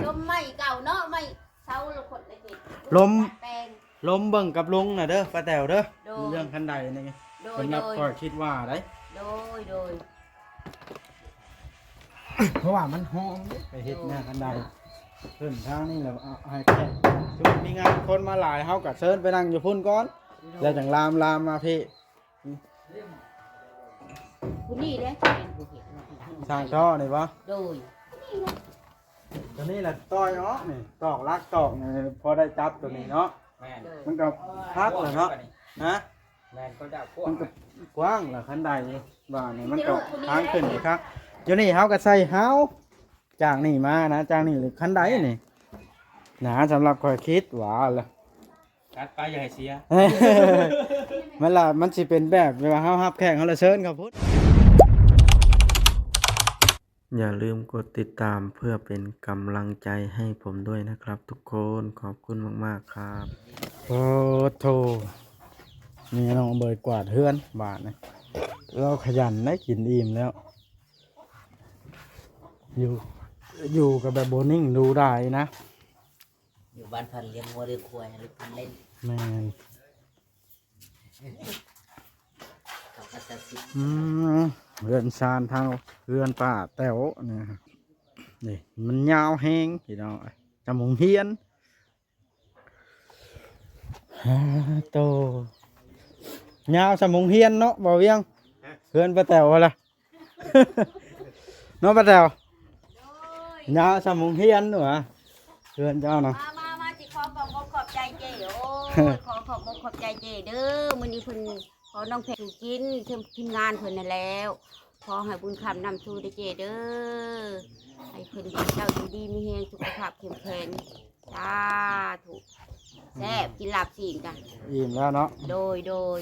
ลมไม่เก่าเนาะไม่เช้าลูกคนละกิจ ลม แปลง ลมเบิ่งกับลุงน่ะเด้อป้าแต๋วเด้อ โดย เรื่องคันใดนี่ โดย สำหรับ โดย ข้อยคิดว่าได้ โดย เพราะว่ามันหอมไปเฮ็ดเนี่ยคันใดขึ้นทางนี่แหละเอาให้แค่ช่วงมีงานคนมาหลายเฮาก็เชิญไปนั่งอยู่พุ่นก่อนแล้วจังลามมาพี่ ผู้นี้เด้เป็นผู้เห็น สร้างท่อนี่บ่ โดย ตัวนี้แหละต่อยเนาะนี่ตอกลักตอกนี่พอได้จับตัวนี้เนาะ แม่น มันก็พักเลยเนาะฮะ แม่นก็จะพวก มันก็กว้างเหรอคันใดบ้านนี่มันก็ทางขึ้นอีกครับเดี๋ยวนี้เฮาก็ใส่เฮาจากนี่มานะจากนี่หรือคันใดนี่หนาสำหรับข้อยคิดว่าล่ะ กัดไปอย่าให้เสีย มันล่ะมันสิเป็นแบบเวลาเฮารับแขกเฮาละเชิญครับพุทธอย่าลืมกดติดตามเพื่อเป็นกำลังใจให้ผมด้วยนะครับทุกคนขอบคุณมากๆครับโอ้โธ่นี่น้องเบิดกวาดเฮือนบาทนะเราขยันได้กินอิ่มแล้ว อยู่กับแบบโบนิ่งดูได้นะ อยู่บ้านพันเลี้ยงวัวเลี้ยงควายหรือพันเล่น แม่น เขาก็จะสิ เรือนชานทางเรือนป่าแต๋วเนี่ยครับนี่มันยาวแห้งพี่น้องจมูกเฮียนฮ่าโตยาวจมูกเฮียนเนาะบ่เวียงเรือนป้าแต๋วล่ะ เนาะป้าแต๋วยาวจมูกเฮียนหนูอ่ะเรือนเจ้าเนาะ มาจิขอขอบใจเจโอ้ยขอบใจเจเด้อมื้อนี้เพิ่นขอน้องเพชรกินเชิญทีมงานเพิ่นนั่นแล้วขอให้บุญคำนำสู่ได้เจเด้อให้เพิ่นเจ้าอยู่ดีมีแรงสุขภาพเข้มแข็งสาธุแซ่บกินลาบสิงกัน อิ่มแล้วเนาะ โดย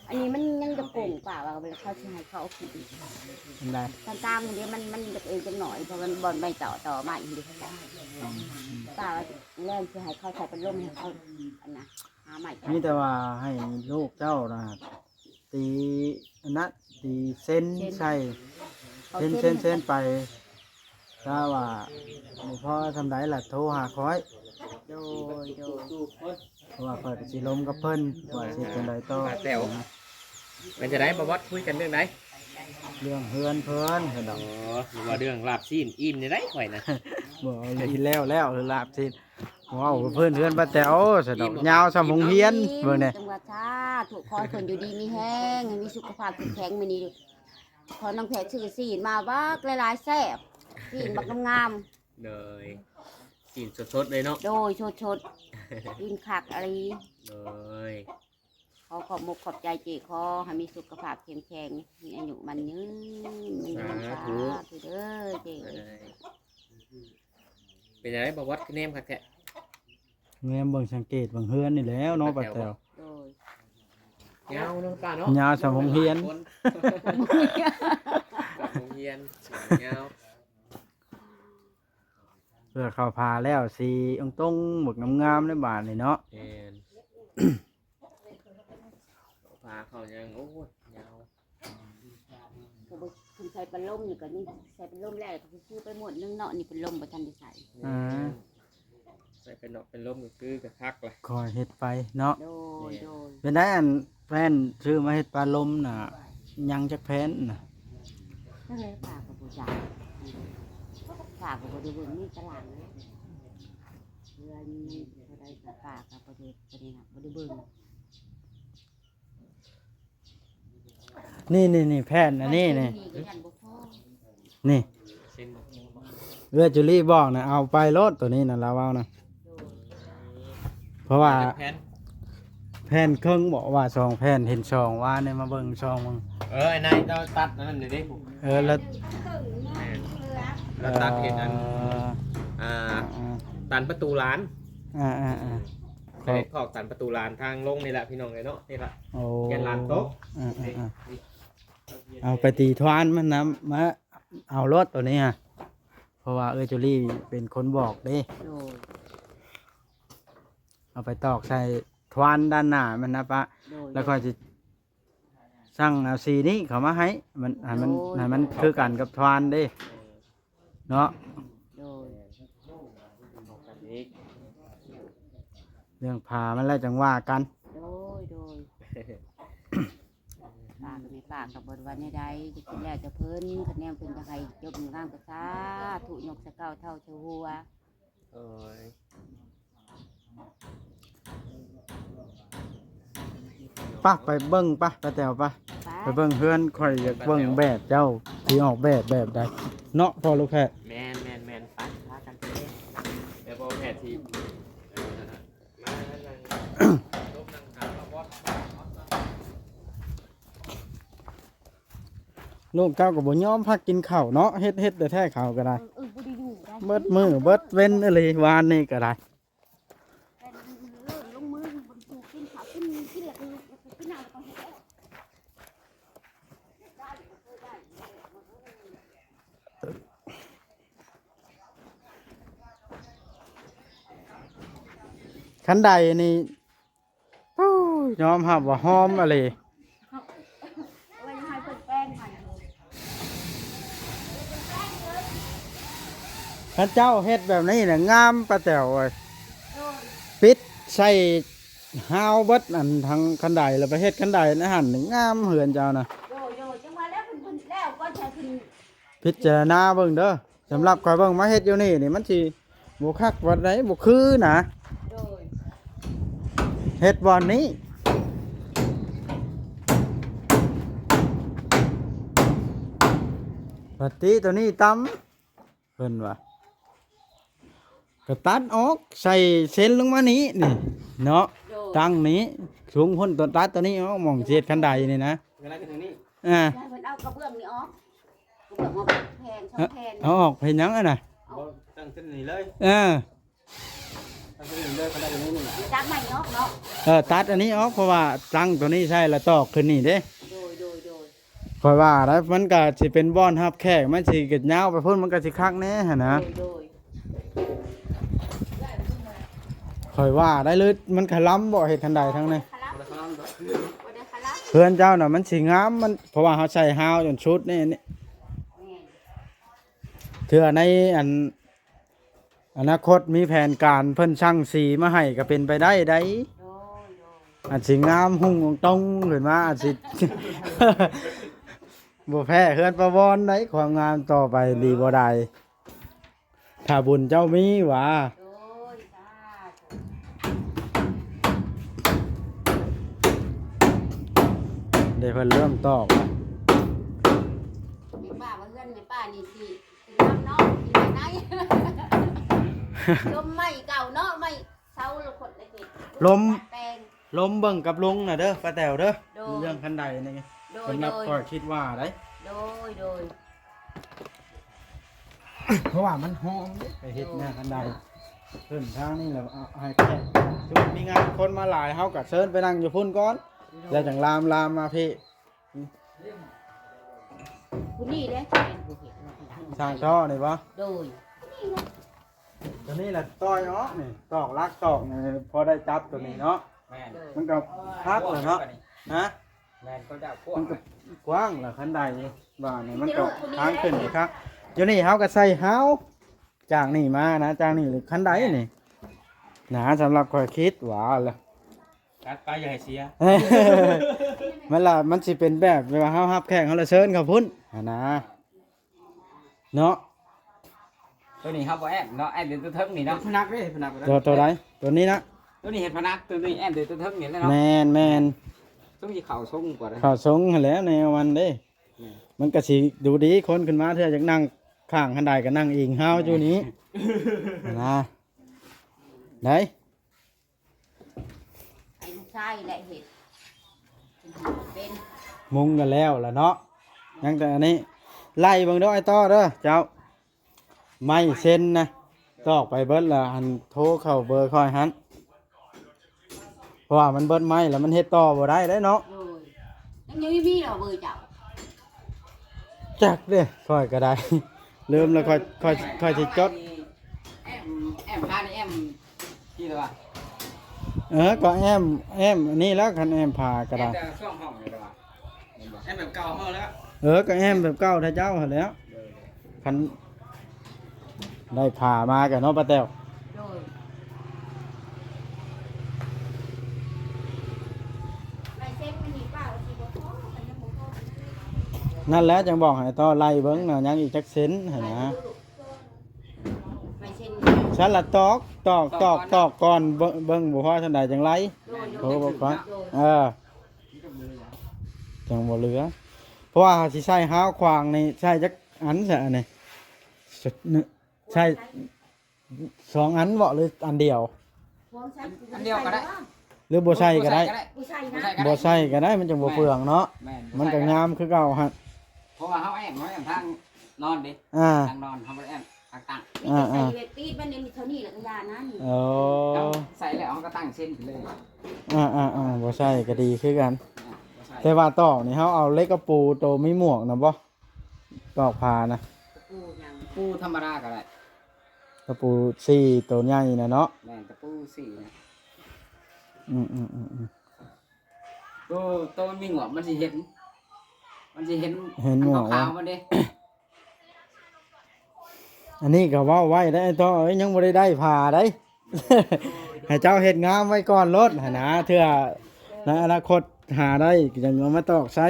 อันนี้มันยังจะโก่งป่าว่าเวลาเขาสิให้เขาเอาผิด เป็นไง ตามๆมันเดียวมันจะเองจังหน่อยเพราะมันบ่อนไม่ต่อมาอีกเดียวป่าว่าแรงสิให้เขาใส่เป็นร่มให้เขาอันน่ะหาใหม่ นี่แต่ว่าให้ลูกเจ้านะตีอันนัดตีเส้นใส่เส้นไปถ้าว่าพอทำได้ล่ะโทรหาคอย โดย เพราะว่าคอยก็สิลมกับเพิ่นว่าสิเป็นไรต่อ แต๋วเป็นจะได้ประวัติคุยกันเรื่องไหน เรื่องเฮือนเพิ่นเห็นด อ๋ อ อก หรือว่าเรื่องลาบซีนอิ่มในได้ข่อยนะ บ่อีแล้วลาบสิว้าวเพิ่นเฮือนป้าแต๋วสะดอกยาวสมงเฮียนเบิ่งนี่ จังหวัดชาถูกคอยคนอยู่ดีมีแห้งให้มีสุขภาพแข็งมื้อนี้ขอน้องแพทย์ชื่อซีนมาบักหลายๆแซ่บซีนบักงาม เลยซีนสดๆเลยเนาะ โดยชดกินขักอะไร เลย ขอขอบใจเจขอให้มีสุขภาพเข้มแข็งมีอายุมันยืนมันยืนสาธุเด้อเจ เป็นจะได้ประวัติคะแนนครับแก แม่เบิ่งสังเกตเบิ่งเฮือนนี่แล้วเนาะป้าแต๋ว โดย เงาเนาะป้าเนาะ ยาวสมงเฮียน สมงเฮียนเงา เพื่อเข้าพาแล้วสีองตรงหมึกงามๆในบ้านนี่เนาะ เอ็นพาเขายังโอ้ยเงา คุณใส่เป็นลมนี่ก็นี่ใส่เป็นลมแรกก็คือไปหมดนึงเนาะนี่เป็นลมบ่ทันได้ใส่ อ่า ใส่เป็นดอกเป็นร่มก็คือกระทักเลย คอยเฮ็ดไปเนาะ โดย เป็นได้อันแฟนซื้อมาเฮ็ดปลาลมน่ะยังจักแพนน่ะ นั่นเลยฝากกับผู้ชายฝากกับบริเวณนี่ตลาดเลยเพื่อนเขาได้ฝากกับบริเวณนะบริเวณ นี่แพนอันนี้นี่นี่ เส้น เรือจุลี่บอกนะเอาไปรถตัวนี้นะเราเอานะเพราะว่า แพน แพนเครื่องบอกว่าซองแพนเห็นซองว่าเนี่ยมาเบิ่งซองมึง ไอ้นายเราตัดนั่นเลยดิผม แล้ว เราตัดเห็นอันตันประตูร้าน อ่า ใช่พอกตันประตูร้านทางลงนี่แหละพี่น้องเลยเนาะนี่แหละ โอ้ แกนลานโต๊ะ เอาไปตีทวานมันนะมาเอารถตัวนี้ฮะเพราะว่าจุลี่เป็นคนบอกเด้ โดย เอาไปตอกใส่ทวานด้านหน้ามันนะปะ แล้วก็จะสั่งเอาสีนี้เขามาให้มันให้มันคือกันกับทวานเด้ เนาะ โดย กันอีก เรื่องพามันแล้วจังว่ากัน โดยปากไม่ปากกับบทวันใดจะกินแล้วจะเพิ่นคะแนนเพิ่นจะให้จบงามกระซาถูกยกสะเก้าเท่าเชหัว โอ้ย ป่ะไปเบิ่งป่ะไปแต่วป่ะไปเบิ่งเพื่อนข่อยอยากเบิ่งแบบเจ้าที่ออกแบบใดเนาะพอลูกแพทย์ แมนไปพากันไปเล่นเดี๋ยวพอแพทย์ทีมานั่งลบนั่งถามเราว่า ลูกเจ้าก็บ่ยอมพักกินข้าวเนาะเฮ็ดแต่แท้ข้าวก็ได้ บ่ได้อยู่ได้ เบิดมือเบิดเว้นอะไรวานนี่ก็ได้ แต่ลงมือบนถูกกินข้าวกินแล้วก็กินน้ำแล้วก็เฮ็ด คันใดนี่โอ้ยยอมรับว่าหอมอะไร ไว้ให้เพิ่นแป้งให้ คันเจ้าเฮ็ดแบบนี้น่ะงามปะแต๋วเอ้ยปิดใส่ฮาวเบิดอันทางคันใดแล้วไปเฮ็ดคันใดนะหั่นนี่งามเหือนเจ้าน่ะ โดจังว่าแล้วเพิ่นแล้วก็จะขึ้น พิจารณาเบิ่งเด้อสำหรับข่อยเบิ่งมาเฮ็ดอยู่นี่นี่มันสิบ่คักบ่ได้บ่คือนะ โดย เฮ็ดบ่อนนี้ปฏิตัวนี้ตำเพิ่นว่าก็ตัดออกใส่เส้นลงมานี้นี่เนาะ โดย ตั้งนี้สูงพ้นตัวตัดตัวนี้ออกหม่องเศษคันใดนี่นะ เวลาไปถึงนี่ อ่า ให้เพิ่นเอากระเบื้องนี่ออกกระเบื้องมาแพงช่องแพง เอาออกเฮ็ดหยังอ่ะน่ะ บ่ตั้งเส้นนี่เลย เออ ตั้งเส้นนี่เลยก็ได้ตรงนี้นี่ จักใหม่เนาะเนาะ ตัดอันนี้ออกเพราะว่าตั้งตัวนี้ใช่แล้วตอกขึ้นนี่เด้ โดย คอยว่าแล้วมันก็สิเป็นบ่อนฮับแขกมันสิเกิดยาวไปพุ่นมันก็สิคักแน่หั่นนะ โดย คอยว่าได้เลยมันขล้ำบ่เฮ็ดคันใดทั้งนี้ คาราบ่ได้คารา เพื่อนเจ้าน่ะมันสิงามมันเพราะว่าเขาใส่ฮาวจนชุดนี่นี่ แม่น เถื่อในอันอนาคตมีแผนการเพิ่นช่างสีมาให้ก็เป็นไปได้ได้ โดย อาจสิงามหุ่งตรงขึ้นมาอาจสิ บ่แพ้เฮือนประวรได้ความงามต่อไปดีบ่ได้ถ้าบุญเจ้ามีหว่า โดยจ้า ได้เพิ่นเริ่มตอกแล้ว แม่ป้าว่าเฮือนแม่ป้านี่สิน้ำเนาะสิไปไหนลมไม่เก่าเนาะไม่เซาละคนละเฮ็ดแปลง ลมเบิ่งกับลุงน่ะเด้อป้าแต๋วเด้อ โดย เรื่องคันใดนี่ โดย สำหรับข้อยคิดว่าได้ โดย เพราะว่ามันหอมเด้ไปเฮ็ดหน้าคันใดเพิ่นทางนี่แหละเอาให้แค่สมมุติมีงานคนมาหลายเฮาก็เชิญไปนั่งอยู่พุ่นก่อนแล้วจังลามมาพี่ ผู้นี้เด้เป็นผู้เฮ็ด สร้างท่อนี่บ่ โดย ตัวนี้แหละต้อยเนาะนี่ตอกลักตอกนี่พอได้จับตัวนี้เนาะ แม่น มันก็พักเลยเนาะฮะ แม่นเขาจะพวก มันก็กว้างล่ะคันใดบ้านนี่มันก็ทางขึ้นอีกครับเดี๋ยวนี้เฮาก็ใส่เฮาจากนี่มานะจากนี่คันใดนี่หนาสำหรับข้อยคิดว่าล่ะ กัดไปอย่าให้เสีย มันล่ะมันสิเป็นแบบเวลาเฮารับแขกเฮาละเชิญเขาพุ่นหั่นนะเนาะ ตัวนี้ครับบ่แอมเนาะแอมเดือดตัวเทิงนี่เนาะ พนักเด้พนัก ตัวใดตัวนี้นะ ตัวนี้เห็ดพนักตัวนี้แอมเดือดตัวเทิงนี่แหละเนาะ แม่น ต้องมีเข่าทรงกว่าเลย เข้าทรงหั่นแหล้วแนวมันเด้ มันก็สิดูดีคนขึ้นมาเทื่อจากนั่งข้างคันใดก็นั่งอิงเฮาอยู่นี้ นะไหน ไอ้ลูกชายแหละเฮ็ดเป็น มุงกันแล้วล่ะเนาะยังแต่อันนี้ไล่เบิ่งเด้อไอ้ต้อเด้อเจ้าไม่เซ็นนะตอกไปเบิดละหันโทรเข้าเบอร์คอยหันเพราะว่ามันเบิดไม้แล้วมันเฮ็ดต่อบ่ได้เด้เนาะ โดยยังมีเหรอเบอร์เจ้า จักเด้คอยก็ได้ ลืมแล้วค่อยสิจด แอมพานี่แอมที่ละวะ ก็แอมอันนี้แล้วคันแอมพาก็ แอ ได้ มจะช่วงห้องนี่ละวะ แอมแบบเก่าเฮาแล้ว ก็แอมแบบเก่าถ้าเจ้าหั่นแหล้วคัน ได้ผ่ามากันเนาะป้าแต้ว โดยไปเซ็นมันนี่ป้าว่าสิบ่พอมันยังบ่พอ นั่นแหละจังบอกให้ต่อไล่เบิ่งน่ะยังอีกจักเซนหั่นนะ ไปเซ็น ฉันละตอกก่อนเบิ่งบ่พอเท่าใดจังไล่ โดย โอ้บ่ก่อน โดย จังบ่เหลือเพราะว่าสิใช้ห้าวขวางนี่ใช้จักอันซะอันนี้สุดนึใช้2อันบ่หรืออันเดียว อันเดียวก็ได้ หรือบ่ใช้ก็ได้ ผู้ชาย บ่ นะ ใช่ก็ บ่ ได้ ใช้ก็ได้มันจังบ่เปลืองเนาะ แม่น มันก็งามคือเก่าฮะ เพราะว่าเฮาแอมทางนอนดิ อ่า ทางนอนเฮาบ่ได้แอมทางตั้ง นี่จะใส่เวทปีดมันยังมีเท่านี้แหละก็ยานั้น โอ้ เอาใส่แล้วเฮาก็ตั้งเส้นไปเลย บ่ใช่ก็ดีคือกัน บ่ใส่ แต่ว่าตอกนี่เฮาเอาเหล็กกระปูโตมีหมวกนะบ่ตอกผ้านะ ปูยัง ปูธรรมดาก็ได้ กระปู4ตัวใหญ่นะเนาะ แม่นตะปูสี่นะ อืม ตัวมันมีหงวกมันสิเห็น เห็นหมวก ขาวๆมันเด้ อันนี้ก็เว้าไว้ได้ต่อเอ้ยยังบ่ได้ผ้าได้ ให้เจ้าเฮ็ดงามไว้ก่อนรถหั่นนะเทื่อในอนาคตหาได้จังเอามาตอกใช้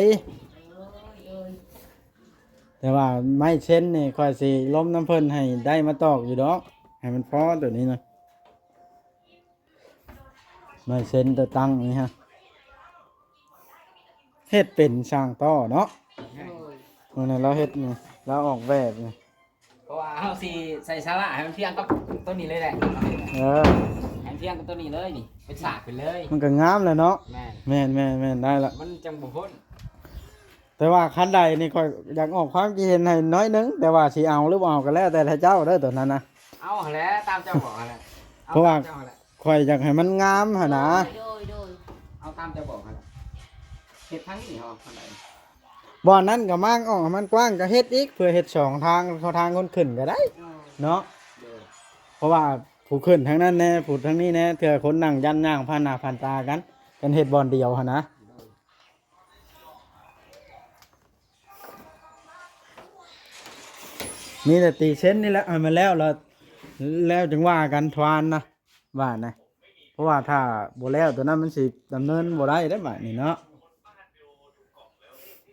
แต่ว่าไม้เช่นนี่ค่อยสิล้มน้ำเพิ่นให้ได้มาตอกอยู่ดอกให้มันพอตัวนี้หน่อยไม้เช่นตัวตั้งนี่ฮะเฮ็ดเป็นช่างต่อเนาะมื้อนั้นเราเฮ็ดนี่เราออกแบบนี่ เพราะว่าเฮาสิใส่สาระให้มันเพียงกับตัวนี้เลยแหละ เออ ให้มันเพียงกับตัวนี้เลยนี่เป็นสากไปเลย มันก็งามแหล้วเนาะ แม่น แม่นได้ละ มันจังบ่พ้น แต่ว่าคันใดนี่ค่อยอยากออกความคิดเห็นให้น้อยหนึงแต่ว่าสิเอาหรือบ่เอาก็แล้วแต่เจ้าเด้อตัวนั้นนะ เอาหั่นแหละตามเจ้าบอกหั่นแหละอ เพราะว่า ตมจ้หั่นแหละ ค่อยอยากให้มันงามหั่นนะ โดย เอาตามเจ้าบอกหั่นแหละเฮ็ดทั้งนี้เฮาหั่นใด บ่อนนั้นก็มางออกให้มันกว้างก็เฮ็ดอีกเพื่อเฮ็ดสองทางเขาทางคนขึ้นก็ได้เนาะ เด้อ เพราะว่าผู้ขึ้นทางนั้นแน่ผู้ทางนี้แน่เถื่อคนนั่งยันย่างผ่านหน้าผ่านตากันเป็นเฮ็ดบ่อนเดียวหั่นนะนี่แต่ตีเส้นนี่แหละให้มันแล้วจึงว่ากันทวานนะว่านะเพราะว่าถ้าบ่แล้วตัวนั้นมันสิดำเนินบ่ได้ได้บัดนี้เนาะ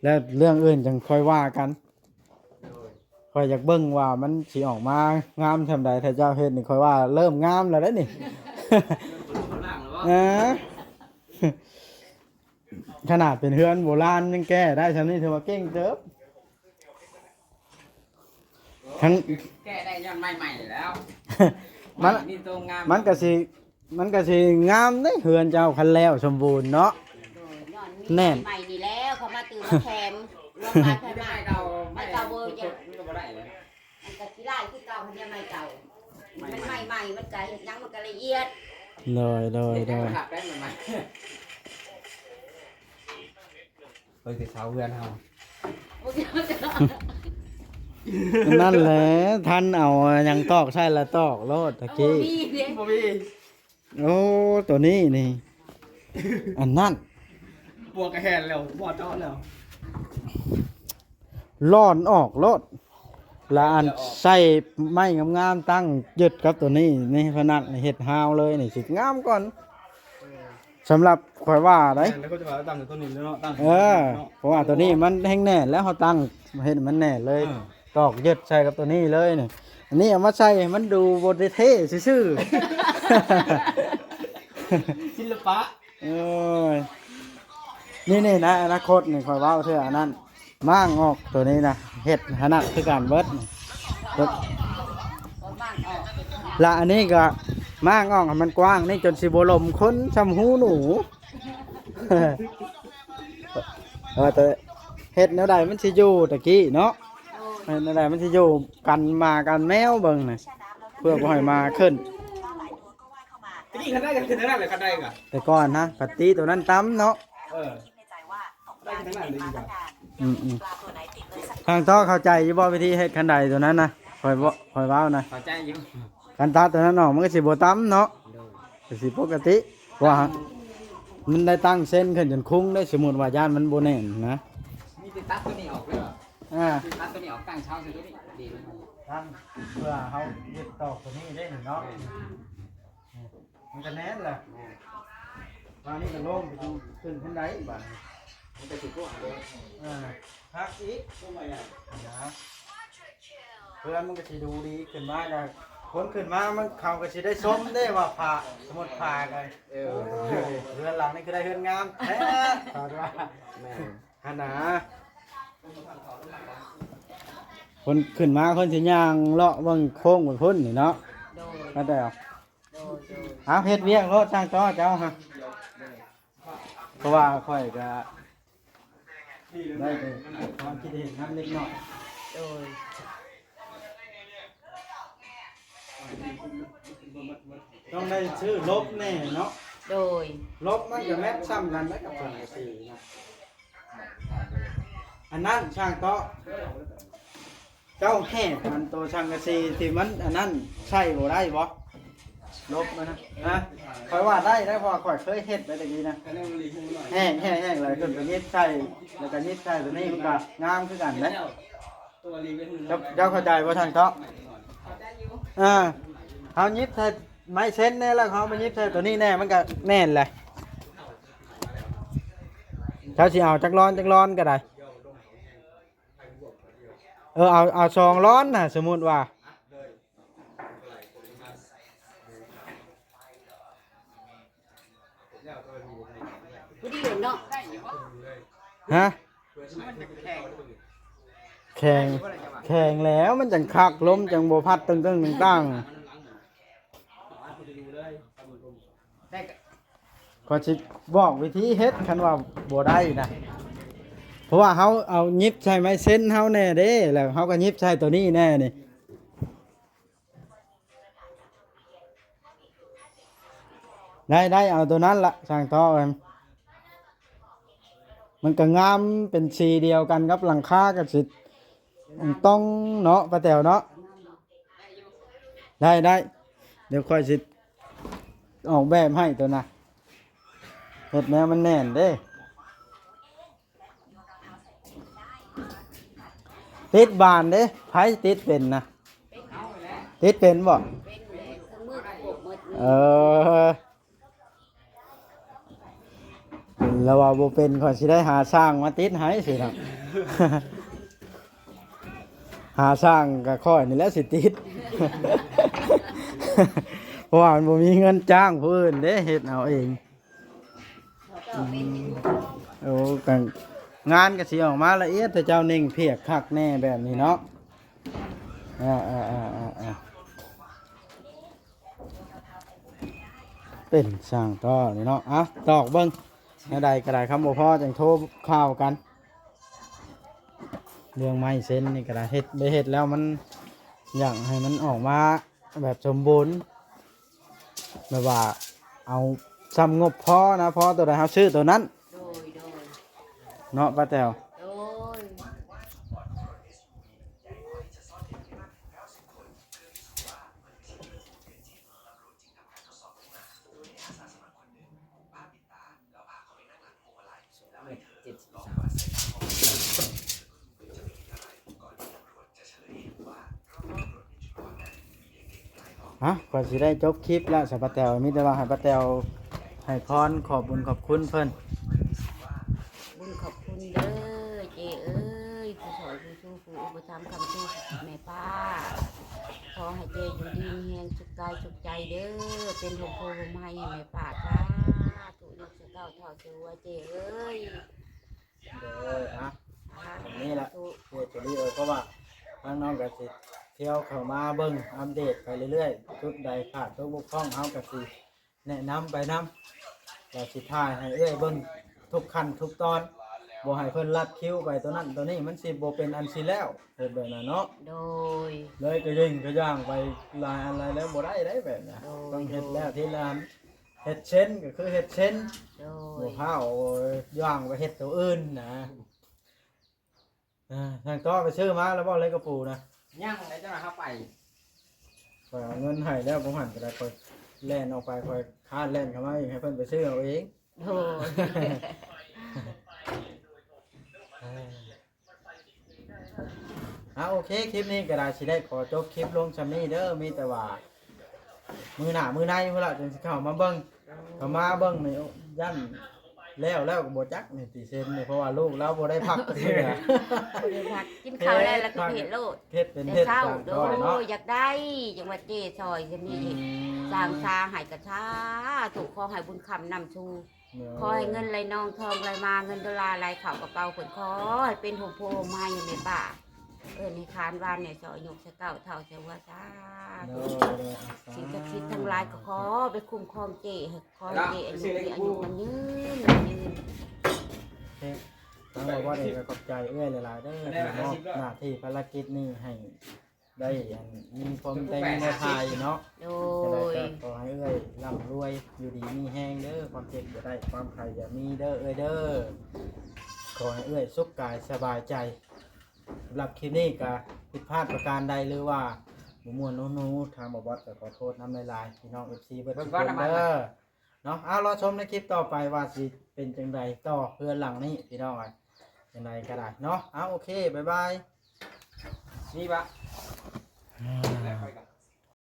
แล้วเรื่องอื่นจังค่อยว่ากันค่อยอยากเบิ่งว่ามันสิออกมางามซำใดถ้าเจ้าเฮ็ดนี่ค่อยว่าเริ่มงามแล้วเด้อนี่ เออ ขนาดเป็นเฮือนโบราณยังแก้ได้ซำนี้ถือว่าเก่งเติบทั้ง แก้ได้ย้อนใหม่ๆแล้ว มัน นี่ตัวงาม มันก็สิงามเด้เฮือนเจ้าคันแล้วสมบูรณ์เนาะ ย้อน แน่น ใหม่นี่แล้วเขามาตื่นมาแคมลงมาเท่า ไม่ นั้น เก่า ไม่เก่าเบอร์ยัง มันก็บ่ได้เลย มันก็สิไล่คือเก่ามันยังไม่เก่ามันใหม่มันก็เฮ็ดหยังมันก็ละเอียด เลย เฮ็ดให้มันหักได้ใหม่ๆเฮ้ยคือเสาเรือนเฮา นั่นแหละท่านเอาหยังตอกใช่ละตอกโลดตะกี้ มีเด้ บ่มี โอ้ตัวนี้นี่ อันนั้น บวกกับแฮนแล้วบ่เจาะแล้ว ร้อนออกโลดและอันใส่ไม้งามๆตั้งยึดกับตัวนี้นี่พนักนี่เฮ็ดฮาวเลยนี่สิงามก่อนสำหรับข่อยว่าได้ แล้วก็จะมาตั้งตัวนี้แล้วเนาะตั้ง เพราะว่าตัวนี้มันแห้งแน่นแล้วเขาตั้งเห็นมันแน่นเลยตอกยึดใส่กับตัวนี้เลยนี่อันนี้เอามาใส่ให้มันดูบไดเท่ซื่อ ศิลปะ ๆเอ้ยนี่นะอนาคตนี่คอยเว้าเท่าอันนั้นมั่างออกตัวนี้นะเห็ดขนาดคือการเบิดนี่ตัว ก็บ้านออก ละอันนี้ก็มั่างออกให้มันกว้างนี่จนสิบลมคนซ้ำหูหนู แต่เห็ดแนวใดมันสิอยู่ตะกี้เนาะ โอ้ย นั่นแหละมันจะอยู่กันหมากันแมวเบิ่งน่ะเพื่อบ่ให้มาขึ้น ตะกี้คันได้กันคันได้เลยคันได้กัน แต่ก่อนนะปฏิตัวนั้นตั้มเนาะ ได้คันได้เลยดีกว่า ทางต้อเข้าใจอยู่บ่วิธีเฮ็ดคันใดตัวนั้นนะคอยเว้านะ เข้าใจอยู่ คันตาตัวนั้นออกมันก็สิบ่ตั้มเนาะก็สิปกติว่ามันได้ตั้งเส้นขึ้นจนคุ้งได้สมมุติว่าย่านมันบ่แน่นนะ มีแต่ตัดตัวนี้ออกเลย ตัดตัวนี้ออกตั้งเช้าสิตัวนี้ดีนะ ตั้งเพื่อเขายึดตอกตัวนี้ได้หนึ่งเนาะมันก็แน่นแหละมานี่ก็โล่งไปดูขึ้นขึ้นได้บ้าน มันจะสิบพวกเลย พักอีกนะเพื่อนมันก็สิดูดีขึ้นมาแล้วคนขึ้นมามันเขาก็สิได้ชมได้ว่าผ่าสมุดผ่ากันเรือนหลังนี่คือได้เรือนงามแท้ขอดว่า แม่ ขนาดคนขึ้นมาคนสิย่างเลาะเบิ่งโค้งบนพุ่นนี่เนาะ โดย ก็ได้เอา โดย เอาเฮ็ดเวียกรถช่างต่อเจ้าฮะเพราะว่าค่อยก็ได้ไปความคิดเห็นน้ำเล็กน้อย โดย ต้องได้ชื่อลบแน่เนาะ โดย ลบมันก็แมทซ้ำกันแล้วกับช่างกระสีนะอันนั้นช่างต่อเจ้าแห่มันตัวช่างกระสีที่มันอันนั้นใช่บ่ได้บ่ลบมันนะคอยว่าได้เพราะว่าคอยเคยเฮ็ดไปตะกี้นะแห้งเลยขึ้นไปยิบใส่แล้วก็ยิบใส่ตัวนี้มันก็งามคือกันนะเจ้าเข้าใจบ่ช่างต่อเขายิบใส่ไม้เส้นแน่แล้วเขามายิบใส่ตัวนี้แน่มันก็แน่นแหละเขาสิเอาจักร้อนก็ได้เอาซองร้อนน่ะสมมุติว่า พอดีเนาะ ฮะแข่งแล้วมันจังคักล้มจังโบพัดตึงตั้งก็สิบอกวิธีเฮ็ดคันว่าบ่ได้นะเพราะว่าเขาเอายิบใช่ไม้เส้นเขาแน่เด้แล้วเขาก็ยิบใช่ตัวนี้แน่นี่ได้เอาตัวนั้นละช่างต่อกันมันก็งามเป็นสีเดียวกันกับหลังคากับสิต้องเนาะป้าแต๋วเนาะได้เดี๋ยวค่อยสิออกแบบให้ตัวน่ะเห็ดแนวมันแน่นเด้ติดบานเด้ไผติดเป็นนะติดเป็นบ่ เป็นเครื่องมือปลูกหมด แล้วว่าบ่เป็นข่อยสิได้หาสร้างมาติดให้สิครับ หาสร้างก็ค่อยนี่แหละสิติด เพราะว่ามันบ่มีเงินจ้างผู้อื่นเด้เฮ็ดเอาเอง ก็เป็น โอ้กันงานก็สิออกมาละเอียดแต่เจ้าเน่งเพียกคักแน่แบบนี้เนาะเป็นสร้างต่อนี่เนาะตอกเบิ่งแนวใดก็ได้คำบ่พอจังโทรข่าวกันเรื่องไม้เส้นนี่ก็ได้เฮ็ดแล้วมันอย่างให้มันออกมาแบบสมบูรณ์แบบว่าเอาซ้ำงบพอนะพอตัวใดเฮาซื้อตัวนั้น โดย เนาะป้าแต๋ว โดย ก่อนสิได้จบคลิปแล้วสป้าแต๋วมีแต่ว่าให้ป้าแต๋วให้พรขอบบุญขอบคุณเพิ่น บุญขอบคุณเด้อเจเอ้ยผู้สอนผู้สู้ผู้อุปถัมภ์คำสู้แม่ป้าขอให้เจอยู่ดีมีแรงสุขกายสุขใจเด้อเป็นลมโพลมให้แม่ป้าจ้าถูกยกเสก้าวเท่าตัวเจเอ้ย นี่แหละเดี๋ยวจะรีเพราะว่าทางน้องก็สิเที่ยวเข้ามาเบิ่งอัปเดตไปเรื่อยๆจุดใดขาดตัวบกพร่องเฮาก็สิแนะนำไปนำแล้วสิถ่ายให้เอ้ยเบิ่งทุกขั้นทุกตอนบ่ให้เพิ่นลัดคิวไปตัวนั้นตัวนี้มันสิบ่เป็นอันสิแล้วเฮ็ดแบบนั้นเนาะ โดย เลยก็ยิ่งก็ย่างไปหลายอันหลายแล้วบ่ได้แบบนั้นต้องเฮ็ดแล้วทีละอันเฮ็ดเช่นก็คือเฮ็ดเช่น โด บ่ ย เฮาย่างไปเฮ็ดตัวอื่นนะทางต่อไปซื้อมาแล้วบ่เลยกระปูนะ ย่างอะไรจะมาเข้าไป ข่อยเอาเงินให้แล้วผมหันก็ได้ข่อยแล่นออกไปข่อยคาดแล่นเข้ามาอีกให้เพิ่นไปซื้อเอาเอง โดย โอเคคลิปนี้ก็ได้สิได้ขอจบคลิปลงซำนี้เด้อมีแต่ว่ามือหน้ามือในพุ่นล่ะจังสิเข้ามาเบิ่งเข้ามาเบิ่งนี่ยันแล้วก็บ่จักนี่ติเซ็นนี่เพราะว่าลูกเราบ่ได้พักเทื่อ บ่ได้พักกินข้าวแล้วก็เฮ็ดโลด เฮ็ดเป็น แต่ เฮ็ด เช้า ต่าง โด ต่อยเนาะ อยากได้จังหวัดเจซอยจะมีสร้างชาให้กระชาถูกขอให้บุญคำนำชูขอให้เงินไหลนองทองไหลมาเงินดอลลาร์ไหลเข้ากระเป๋าผลขอให้เป็นโฮมโพมให้ในป่าในคานวานเนี่ยซอยยกสะเก้าเท่าเสว่าจ้า เด้อ สิ่งศักดิ์สิทธิ์ทั้งหลายก็ขอไปคุ้มครองเจให้ขอให้เจอายุมันยืน เฮ้ทั้งบอกว่าเองก็ขอบใจเอื้อยหลายๆเด้อที่มอบหน้าที่ภารกิจนี้ให้ได้อันมีความเต็มในภายเนาะ โด จะได้ ย ก็ขอให้เอื้อยร่ำรวยอยู่ดีมีแห้งเด้อความเจ็บจะได้ความไข่จะมีเด้อเอื้อยเด้อขอให้เอื้อยสุขกายสบายใจสำหรับคลิปนี้ก็ผิดพลาดประการใดหรือว่าหมู่มวลหนูๆทางบอสก็ขอโทษน้ำลายๆพี่น้อง FC เบิดทุกคนเด้อเนาะเอารอชมในคลิปต่อไปว่าสิเป็นจังใดต่อเพื่อนหลังนี้พี่น้องจังใดก็ได้เนาะเอาโอเคบ๊ายบาย นี่ปะแล้วไปกัน